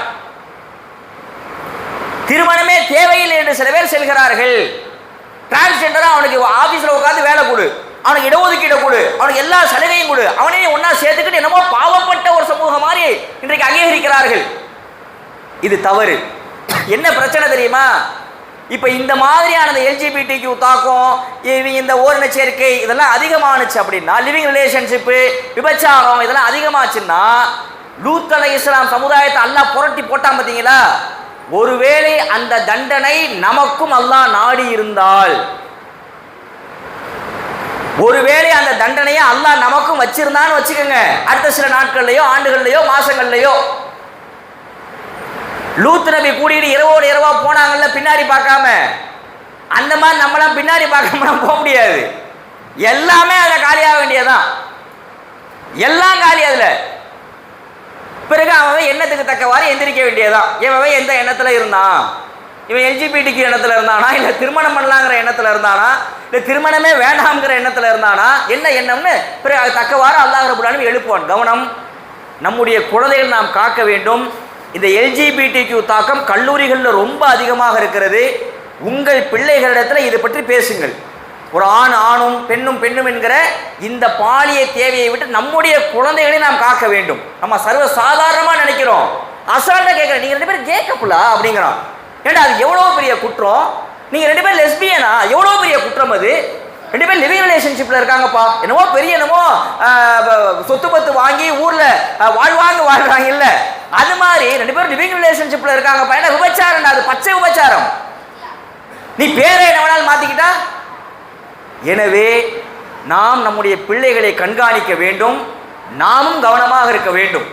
திருமணமே தேவையில்லை என்று சில பேர் செல்கிறார்கள். டிரான்ஸ்ஜெண்டரா அவனுக்கு ஆபீஸ்ல உட்காந்து வேலை கொடு, அவனுக்கு இடஒதுக்கீடு கொடு, அவனுக்கு எல்லா சலுகையும் கொடு, அவனே ஒன்னா சேர்த்துக்கிட்டு என்னமோ பாவப்பட்ட ஒரு சமூகம் மாதிரி இன்றைக்கு அங்கீகரிக்கிறார்கள். இது தவறு. என்ன பிரச்சனை தெரியுமா? இப்ப இந்த மாதிரியான எல்ஜிபிடிக்கு தாக்கம், இந்த ஓரின சேர்க்கை இதெல்லாம் அதிகமானுச்சு அப்படின்னா, லிவிங் ரிலேஷன்ஷிப், விபச்சாரம் இதெல்லாம் அதிகமாச்சுன்னா, லூத் அலைஹிஸ்ஸலாம் சமுதாயத்தை அல்லாஹ் புரட்டி போட்டான் பார்த்தீங்களா? ஒருவேளை அந்த தண்டனை நமக்கும் அல்லாஹ் நாடி இருந்தால், ஒருவேளை அந்த தண்டனையை அல்லாஹ் நமக்கும் வச்சிருந்தான்னு வச்சுக்கோங்க, அடுத்த சில நாட்கள்லயோ ஆண்டுகள்லயோ மாசங்கள்லயோ, லூத் நபி கூட்டிட்டு இரவோடு இரவா போனாங்கல்ல பின்னாடி பார்க்காம, அந்த மாதிரி நம்மளாம் பின்னாடி பார்க்காம போக முடியாது. எல்லாமே அதுல காலியாக வேண்டியதான், எல்லாம் காலி. அதுல பிறகு அவன் என்னத்துக்கு எண்ணத்துக்கு தக்கவாறு எந்திரிக்க வேண்டியதான். இவன் எந்த எண்ணத்தில் இருந்தான்? இவன் எல்ஜிபிடிக்கு எண்ணத்தில் இருந்தானா, இல்லை திருமணம் பண்ணலாங்கிற எண்ணத்தில் இருந்தானா, இல்லை திருமணமே வேண்டாம்ங்கிற எண்ணத்தில் இருந்தானா, என்ன எண்ணம்னு பிறகு தக்கவாறு அல்லாஹ் ரப்பல் ஆலமீன் எழுப்புவான். கவனம், நம்முடைய குழந்தைகள் நாம் காக்க வேண்டும். இந்த எல்ஜிபிடிக்கு தாக்கம் கல்லூரிகளில் ரொம்ப அதிகமாக இருக்கிறது. உங்கள் பிள்ளைகளிடத்தில் இதை பற்றி பேசுங்கள். ஒரு ஆணும் பெண்ணும் என்கிற இந்த பாலிய தேவையை விட்டு நம்முடைய குழந்தைகளை நாம் காக்க வேண்டும். நம்ம சர்வ சாதாரணமாக நினைக்கிறோம், அசால்ட்டாக கேட்குறேன், நீங்கள் 2 பேரும் கே கப்புலா அப்படிங்கிறோம். ஏன்னா அது எவ்வளோ பெரிய குற்றம். நீங்கள் 2 பேரும் லெஸ்பியனா, எவ்வளோ பெரிய குற்றம் அது. 2 பேரும் லிவிங் ரிலேஷன்ஷிப்பில் இருக்காங்கப்பா, என்னமோ பெரிய என்னமோ சொத்து பத்து வாங்கி ஊரில் வாழ்றாங்க இல்லை, அது மாதிரி 2 பேரும் லிவிங் ரிலேஷன்ஷிப்பில் இருக்காங்கப்பா. ஏன்னா விபச்சாரம், அது பச்சை விபச்சாரம். நீ பேரை என்ன வேணாலும் மாற்றிக்கிட்டா. எனவே நாம் நம்முடைய பிள்ளைகளை கண்காணிக்க வேண்டும், நாமும் கவனமாக இருக்க வேண்டும்.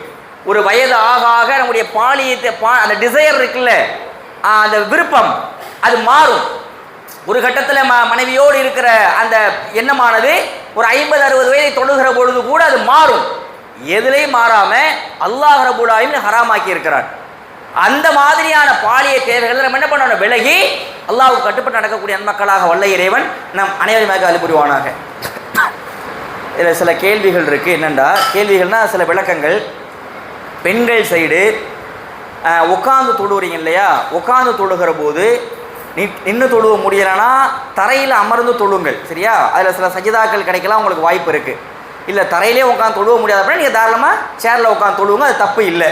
ஒரு வயது ஆக ஆக நம்முடைய பாலியத்தை அந்த டிசையர் இருக்குல்ல, அந்த விருப்பம் அது மாறும். ஒரு கட்டத்தில் மனைவியோடு இருக்கிற அந்த எண்ணமானது ஒரு 50-60 வயதை தொழுகிற பொழுது கூட அது மாறும். எதுலையும் மாறாம அல்லாஹ் ரப்பல் ஆலமீன் ஹராமாக்கி இருக்கிறான். அந்த மாதிரியான பாலிய தேவைகள் நம்ம என்ன பண்ணணும், விலகி அல்லாஹ்வுக்கு கட்டுப்பட்டு நடக்கக்கூடிய நன்மக்களாக வல்ல இறைவன் நம் அனைவருமாக அனுப்புவானாக. இதில் சில கேள்விகள் இருக்குது. என்னென்னா கேள்விகள்னா சில விளக்கங்கள். பெண்கள் சைடு உட்காந்து தொழுகிறீங்க இல்லையா, உட்காந்து தொழுகிற போது நின்று தொழுவ முடியலைன்னா தரையில் அமர்ந்து தொழுங்கள், சரியா? அதில் சில சஜிதாக்கள் கிடைக்கலாம், உங்களுக்கு வாய்ப்பு இருக்குது. இல்லை தரையிலே உட்காந்து தொழுவ முடியாத அப்படின்னா நீங்கள் தாராளமாக சேரில் உட்காந்து தொழுவுங்க, அது தப்பு இல்லை.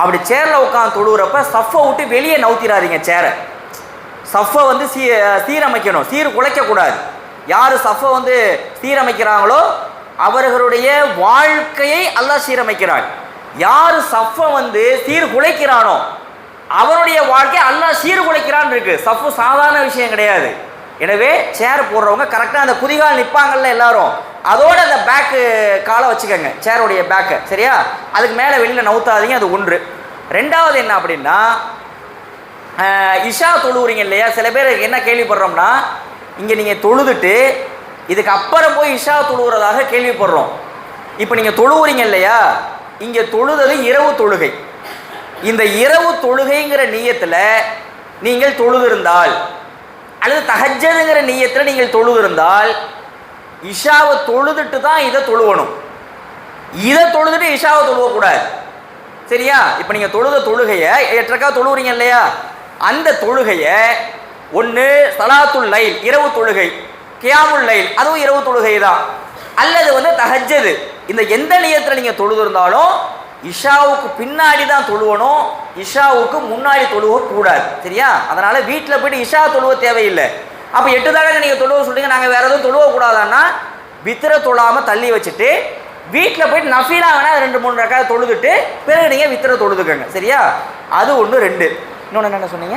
அப்படி சேரில் உட்காந்து தொழுகிறப்ப சஃபை விட்டு வெளியே நவுத்திடாதீங்க. சேரை சஃபை வந்து சீரமைக்கணும், குலைக்கக்கூடாது. யார் சஃபை வந்து சீரமைக்கிறாங்களோ அவர்களுடைய வாழ்க்கையை அல்லாஹ் சீரமைக்கிறான். யார் சஃபை வந்து சீர்குலைக்கிறானோ அவனுடைய வாழ்க்கை அல்லாஹ் சீர்குலைக்கிறான் இருக்கு. சஃபு சாதாரண விஷயம் கிடையாது. எனவே சேர் போடுறவங்க கரெக்டாக அந்த குதிகால் நிற்பாங்கல்ல எல்லாரும், அதோட அந்த பேக்கு காலை வச்சுக்கோங்க, சேருடைய பேக்கை, சரியா? அதுக்கு மேலே வெளியில் நவுத்தாதீங்க. அது ஒன்று. ரெண்டாவது என்ன அப்படின்னா, இஷா தொழுவுறீங்க இல்லையா, சில பேர் என்ன கேள்விப்படுறோம்னா, இங்கே நீங்கள் தொழுதுட்டு இதுக்கு அப்புறம் போய் இஷா தொழுவுறதாக கேள்விப்படுறோம். இப்போ நீங்கள் தொழுவுறீங்க இல்லையா, இங்கே தொழுதது இரவு தொழுகை. இந்த இரவு தொழுகைங்கிற நீயத்தில் நீங்கள் தொழுதிருந்தால், அல்லது தஹஜ்ஜுங்கிற நீயத்தில் நீங்கள் தொழுதிருந்தால், இஷாவை தொழுதுட்டு தான் இதை தொழுவணும். இதை தொழுதுட்டு இஷாவை தொழுவக்கூடாது, சரியா? இப்போ நீங்கள் தொழுகையை 8 ரக்காத் தொழுவுறீங்க இல்லையா, அந்த தொழுகையை ஒன்று சலாத்துல் லைல் இரவு தொழுகை, கியாமுல் லைல் அதுவும் இரவு தொழுகை தான், அல்லது வந்து தஹஜ்ஜுது, இந்த எந்த நியத்தில் நீங்கள் தொழுதிருந்தாலும் இஷாவுக்கு பின்னாடி தான் தொழுவணும், இஷாவுக்கு முன்னாடி தொழுவக்கூடாது, சரியா? அதனால் வீட்டில் போய்ட்டு இஷா தொழுவ தேவையில்லை. அப்போ 8 தடவை நீங்கள் தொழுவ சொல்கிறீங்க, நாங்கள் வேறு எதுவும் தொழுவக்கூடாதான்னா வித்திர தொழாமல் தள்ளி வச்சுட்டு வீட்டில் போய்ட்டு நஃபீலா வேணால் 2-3 ரக்காத் தொழுதுட்டு பிறகு நீங்கள் வித்திர தொழுதுக்கங்க, சரியா? அது ஒன்று. 2 இன்னொன்று என்ன சொன்னீங்க?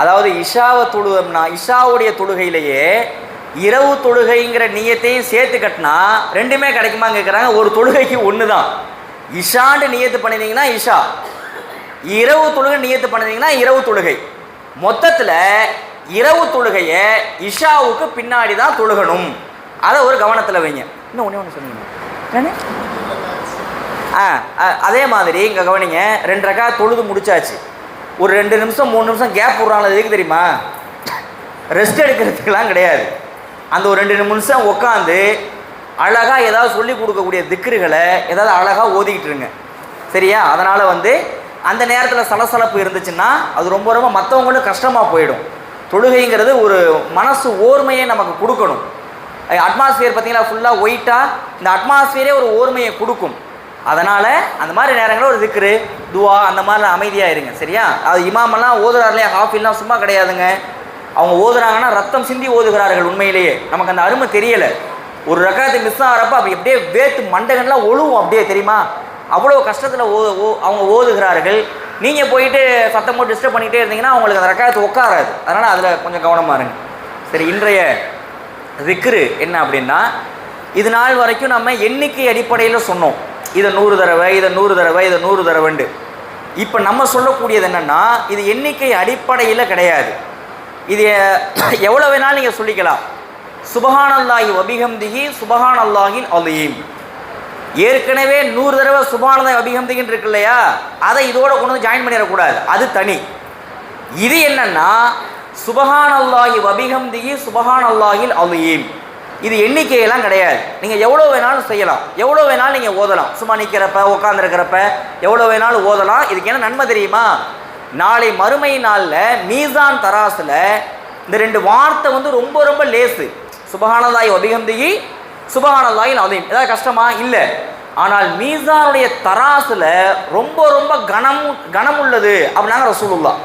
அதாவது இஷாவை தொழுதம்னா இஷாவுடைய தொழுகையிலேயே இரவு தொழுகைங்கிற நியத்தையும் சேர்த்து கட்டினா 2மே கிடைக்குமா கேட்குறாங்க. ஒரு தொழுகைக்கு 1 தான். இஷாண்டு நியத்து பண்ணினீங்கன்னா இஷா, இரவு தொழுகை நியத்து பண்ணினீங்கன்னா இரவு தொழுகை. மொத்தத்தில் இரவு தொழுகையை இஷாவுக்கு பின்னாடி தான் தொழுகணும். அதை ஒரு கவனத்தில் வைங்க. இன்னும் ஒன்று சொன்னீங்க. அதே மாதிரி இங்கே கவனிங்க, 2 ரக்காத் தொழுது முடிச்சாச்சு, ஒரு 2 நிமிஷம் 3 நிமிஷம் கேப் விட்றாங்களது எதுக்கு தெரியுமா? ரெஸ்ட் எடுக்கிறதுக்கெலாம் கிடையாது. அந்த ஒரு 2 நிமிஷம் உட்காந்து அழகாக ஏதாவது சொல்லி கொடுக்கக்கூடிய திக்ருகளை ஏதாவது அழகாக ஓதிக்கிட்டு இருங்க, சரியா? அதனால் வந்து அந்த நேரத்தில் சலசலப்பு இருந்துச்சுன்னா அது ரொம்ப ரொம்ப மற்றவங்களும் கஷ்டமாக போயிடும். தொழுகைங்கிறது ஒரு மனசு ஓர்மையை நமக்கு கொடுக்கணும். அட்மாஸ்பியர் பார்த்திங்கன்னா ஃபுல்லாக ஒயிட்டாக, இந்த அட்மாஸ்பியரே ஒரு ஓர்மையை கொடுக்கும். அதனால் அந்த மாதிரி நேரங்களில் ஒரு திக்ரு துவா அந்த மாதிரிலாம் அமைதியாக இருங்க, சரியா? அது இமாமெல்லாம் ஓதுறாருலையா, ஹாஃபில்லாம் சும்மா கிடையாதுங்க. அவங்க ஓதுறாங்கன்னா ரத்தம் சிந்தி ஓதுகிறார்கள். உண்மையிலேயே நமக்கு அந்த அருமை தெரியலை. ஒரு ரக்காத்து மிஸ் ஆகிறப்ப அப்படி அப்படியே வேத்து மண்டகன்லாம் ஒழுவும், அப்படியே தெரியுமா? அவ்வளோ கஷ்டத்தில் அவங்க ஓதுகிறார்கள். நீங்கள் போயிட்டு சத்தம் போட்டு டிஸ்டர்ப் பண்ணிகிட்டே இருந்தீங்கன்னா அவங்களுக்கு அந்த ரக்காத்து உட்காராது. அதனால் அதில் கொஞ்சம் கவனமாக இருங்க, சரி? இன்றைய திக்ரு என்ன அப்படின்னா, இது நாள் வரைக்கும் நம்ம எண்ணிக்கை அடிப்படையில் சொன்னோம். இதை 100 தடவை, இதை 100 தடவை, இதை 100 தடவைண்டு. இப்போ நம்ம சொல்லக்கூடியது என்னென்னா, இது எண்ணிக்கை அடிப்படையில் கிடையாது. இது எவ்வளோ வேணாலும் நீங்கள் சொல்லிக்கலாம். சுபஹானல்லாஹி வபிஹம்திஹி சுபஹானல்லாஹில் அலீம். ஏற்கனவே 100 தடவை சுபஹானல்லாஹி வபிஹம்திஹின்னு இருக்கு இல்லையா, அதை இதோட கொண்டு வந்து ஜாயின் பண்ணிடக்கூடாது, அது தனி. இது என்னன்னா சுபஹானல்லாஹி வபிஹம்திஹி சுபஹானல்லாஹில் அலீம். இது எண்ணிக்கையெல்லாம் கிடையாது. நீங்கள் எவ்வளோ வேணாலும் செய்யலாம், எவ்வளோ வேணாலும் நீங்கள் ஓதலாம். சும்மா நிற்கிறப்ப உட்காந்துருக்கிறப்ப எவ்வளோ வேணாலும் ஓதலாம். இதுக்கு என்ன நன்மை தெரியுமா? நாளை மறுமை நாளில் மீசான் தராசில் இந்த 2 வார்த்தை வந்து ரொம்ப ரொம்ப லேசு. சுபஹானல்லாஹி வபிஹம்திஹி சுபஹானல்லாஹில் அலீம். ஏதாவது கஷ்டமா? இல்லை. ஆனால் மீசானுடைய தராசில் ரொம்ப ரொம்ப கனம் உள்ளது அப்படின்னாங்க ரசூலுல்லாஹ்.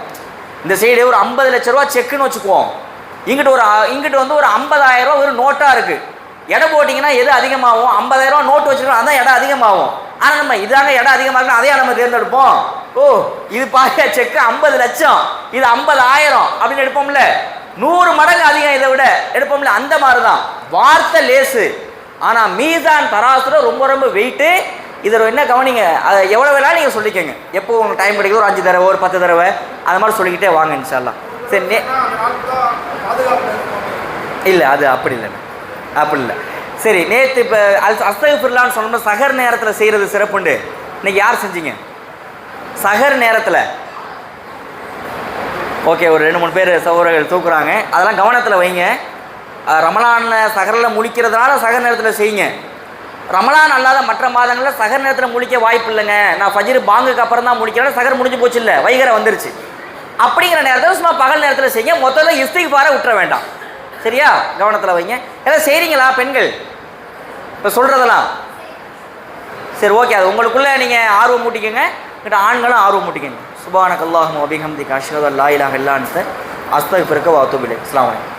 இந்த சைடு ஒரு 50 லட்ச ரூபா செக்குன்னு வச்சுக்குவோம், இங்கிட்டு வந்து ஒரு 50,000 ரூபா ஒரு நோட்டாக இருக்குது. எடை போட்டிங்கன்னா எது அதிகமாகும்? 50,000 ரூபா நோட்டு வச்சுருக்கோம், அதான் இடம் அதிகமாகும். ஆனால் நம்ம இதாங்க இடம் அதிகமாக இருக்குன்னா அதையே நம்ம தேர்ந்தெடுப்போம். ஓ இது பாருங்க செக்கு 50 லட்சம், இது 50,000 அப்படின்னு எடுப்போம்ல, 100 மடங்கு அதிகம் இதை விட எடுப்போம்ல. அந்த மாதிரி தான் வார்த்தை லேசு, ஆனால் மீசான் தராசுல ரொம்ப ரொம்ப வெயிட்டு. இதில் என்ன கவனிங்க, அதை எவ்வளோ வேணாலும் நீங்கள் சொல்லிக்கோங்க. எப்போ உங்களுக்கு டைம் கிடைக்குது, ஒரு 5 தடவை ஒரு 10 தடவை அது மாதிரி சொல்லிக்கிட்டே வாங்க இன்ஷா அல்லாஹ். சரி, இல்லை அது அப்படி இல்லைண்ணே, அப்படி இல்லை. சரி, நேற்று இப்போ அஸ்தக்ஃபிருல்லாஹ்னு சொன்னோம்னா சஹர் நேரத்தில் செய்கிறது சிறப்புண்டு. இன்னைக்கு யார் செஞ்சீங்க சஹர் நேரத்தில்? ஓகே, ஒரு 2-3 பேர் சகோதரர்கள் தூக்குறாங்க. அதெல்லாம் கவனத்தில் வைங்க. ரமலானில் சஹரில் முழிக்கிறதுனால சஹர் நேரத்தில் செய்யுங்க. ரமலான் அல்லாத மற்ற மாதங்களில் சஹர் நேரத்தில் முழிக்க வாய்ப்பு இல்லைங்க. நான் ஃபஜ்ர் பாங்குக்கு அப்புறம் தான் முழிக்கிறேன், சஹர் முடிஞ்சு போச்சு, இல்லை வைகரை வந்துருச்சு அப்படிங்கிற நேரத்தில் சும்மா பகல் நேரத்தில் செய்ய. மொத்தத்தில் இஸ்திக்ஃபாரை விட்டுற வேண்டாம். சரியா? கவனத்தில் வைங்க. எல்லாம் செய்கிறீங்களா பெண்கள் இப்போ சொல்கிறதெல்லாம்? சரி, ஓகே. அது உங்களுக்குள்ளே நீங்கள் ஆர்வம் மூட்டிக்கோங்க, கிட்ட ஆண்களும் ஆர்வம் மூட்டிக்கோங்க. சுப்ஹானக்கல்லாஹும்ம வபிஹம்திக அஷ்ஹது அல்லா இலாஹா இல்லா அன்த அஸ்தக்ஃபிருக வ அத்தூபு இலைக். அஸ்ஸலாமு அலைக்கும்.